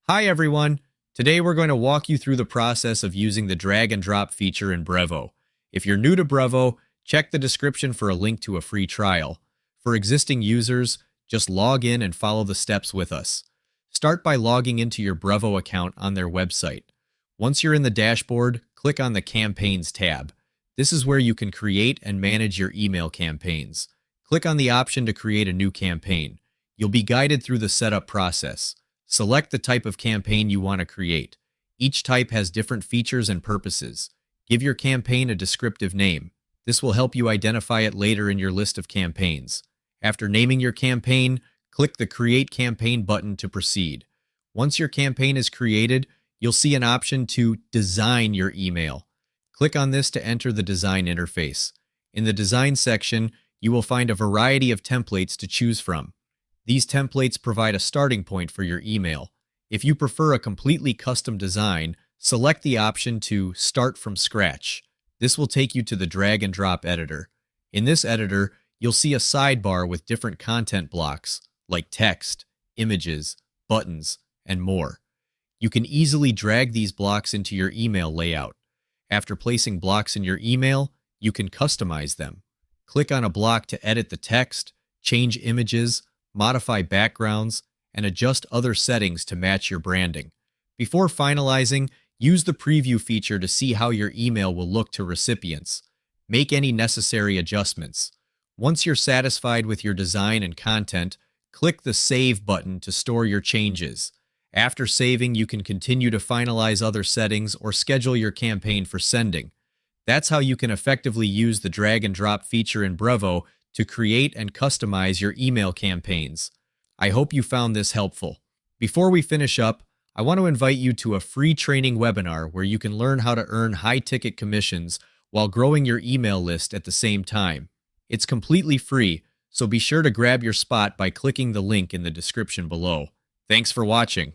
Hi everyone! Today we're going to walk you through the process of using the drag and drop feature in Brevo. If you're new to Brevo, check the description for a link to a free trial. For existing users, just log in and follow the steps with us. Start by logging into your Brevo account on their website. Once you're in the dashboard, click on the Campaigns tab. This is where you can create and manage your email campaigns. Click on the option to create a new campaign. You'll be guided through the setup process. Select the type of campaign you want to create. Each type has different features and purposes. Give your campaign a descriptive name. This will help you identify it later in your list of campaigns. After naming your campaign, click the Create Campaign button to proceed. Once your campaign is created, you'll see an option to design your email. Click on this to enter the design interface. In the design section, you will find a variety of templates to choose from. These templates provide a starting point for your email. If you prefer a completely custom design, select the option to Start from Scratch. This will take you to the drag and drop editor. In this editor, you'll see a sidebar with different content blocks, like text, images, buttons, and more. You can easily drag these blocks into your email layout. After placing blocks in your email, you can customize them. Click on a block to edit the text, change images, modify backgrounds, and adjust other settings to match your branding. Before finalizing, use the preview feature to see how your email will look to recipients. Make any necessary adjustments. Once you're satisfied with your design and content, click the Save button to store your changes. After saving, you can continue to finalize other settings or schedule your campaign for sending. That's how you can effectively use the drag and drop feature in Brevo to create and customize your email campaigns. I hope you found this helpful. Before we finish up, I want to invite you to a free training webinar where you can learn how to earn high-ticket commissions while growing your email list at the same time. It's completely free, so be sure to grab your spot by clicking the link in the description below. Thanks for watching.